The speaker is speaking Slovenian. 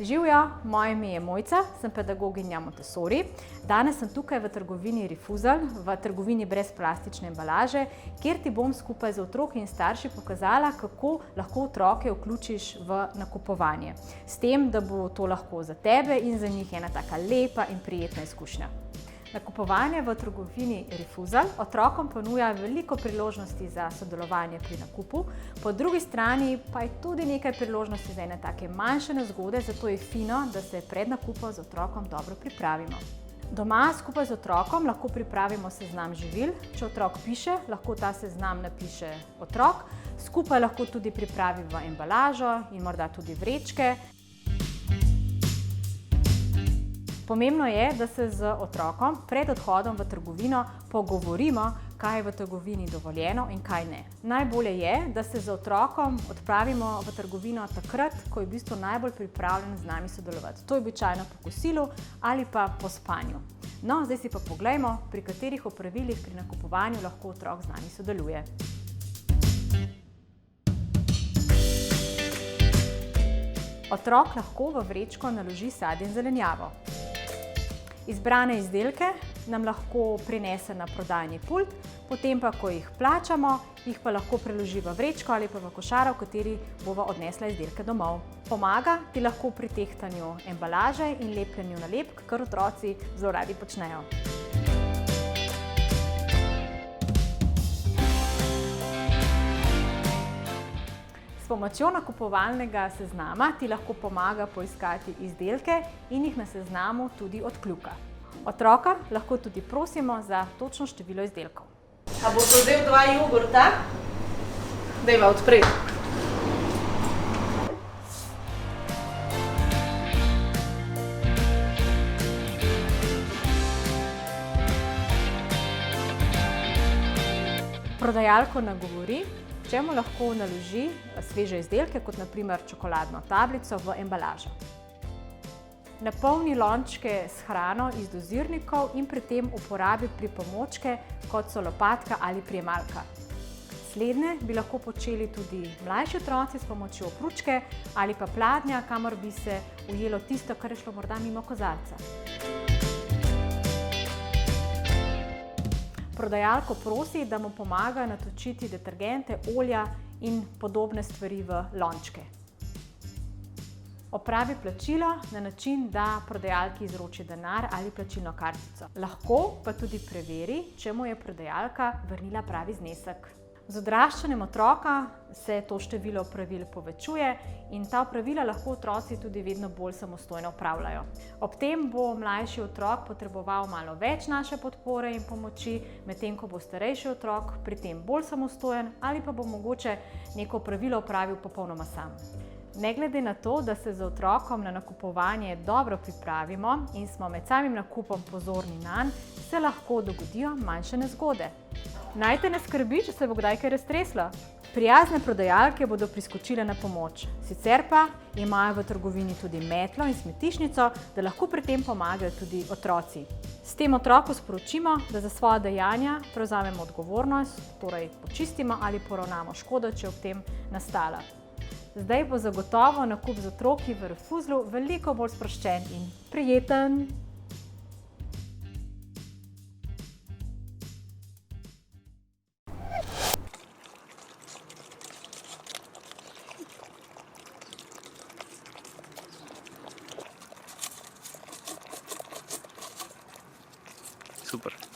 Živjo, moje ime je Mojca, sem pedagoginja Montessori. Danes sem tukaj v trgovini Refusal, v trgovini brez plastične embalaže, kjer ti bom skupaj z otroki in starši pokazala, kako lahko otroke vključiš v nakupovanje. S tem, da bo to lahko za tebe in za njih ena taka lepa in prijetna izkušnja. Nakupovanje v trgovini Refusal otrokom ponuja veliko priložnosti za sodelovanje pri nakupu, po drugi strani pa je tudi nekaj priložnosti za ene take manjše nezgode, zato je fino, da se pred nakupom z otrokom dobro pripravimo. Doma skupaj z otrokom lahko pripravimo seznam živil. Če otrok piše, lahko ta seznam napiše otrok. Skupaj lahko tudi pripravimo embalažo in morda tudi vrečke. Pomembno je, da se z otrokom pred odhodom v trgovino pogovorimo, kaj je v trgovini dovoljeno in kaj ne. Najbolje je, da se z otrokom odpravimo v trgovino takrat, ko je v bistvu najbolj pripravljen z nami sodelovati. To je običajno po kosilu ali pa po spanju. No, zdaj si pa poglejmo, pri katerih opravilih pri nakupovanju lahko otrok z nami sodeluje. Otrok lahko v vrečko naloži sadje in zelenjavo. Izbrane izdelke nam lahko prinese na prodajni pult, potem pa, ko jih plačamo, jih pa lahko preloži v vrečko ali pa v košaro, v kateri bova odnesla izdelke domov. Pomaga ti lahko pri tehtanju embalaže in lepljenju nalepk, kar otroci zelo radi počnejo. S pomočjo nakupovalnega seznama ti lahko pomaga poiskati izdelke in jih na seznamu tudi odkljuka. Otroka lahko tudi prosimo za točno število izdelkov. A boste vzel 2 jogurta? Dajva odpreti. Prodajalko nagovori, čemu lahko naloži sveže izdelke, kot na primer čokoladno tablico v embalažo. Napolni lončke s hrano iz dozirnikov in pri tem uporabi pripomočke, kot so lopatka ali prijemalka. Slednje bi lahko počeli tudi mlajši otroci s pomočjo pručke ali pa pladnja, kamor bi se ujelo tisto, kar je šlo morda mimo kozarca. Prodajalko prosi, da mu pomaga natočiti detergente, olja in podobne stvari v lončke. Opravi plačilo na način, da prodajalki izroči denar ali plačilno kartico. Lahko pa tudi preveri, če mu je prodajalka vrnila pravi znesek. Z odraščanjem otroka se to število opravil povečuje in ta opravila lahko otroci tudi vedno bolj samostojno opravljajo. Ob tem bo mlajši otrok potreboval malo več naše podpore in pomoči, medtem ko bo starejši otrok pri tem bolj samostojen ali pa bo mogoče neko opravilo opravil popolnoma sam. Ne glede na to, da se z otrokom na nakupovanje dobro pripravimo in smo med samim nakupom pozorni nanj, se lahko dogodijo manjše nezgode. Naj te ne skrbi, če se bo kdaj kaj raztreslo. Prijazne prodajalke bodo priskočile na pomoč. Sicer pa imajo v trgovini tudi metlo in smetišnico, da lahko pri tem pomagajo tudi otroci. S tem otroku sporočimo, da za svoja dejanja prevzamemo odgovornost, torej počistimo ali poravnamo škodo, če je ob tem nastala. Zdaj bo zagotovo nakup z otroki v Refusalu veliko bolj sproščen in prijeten. Super.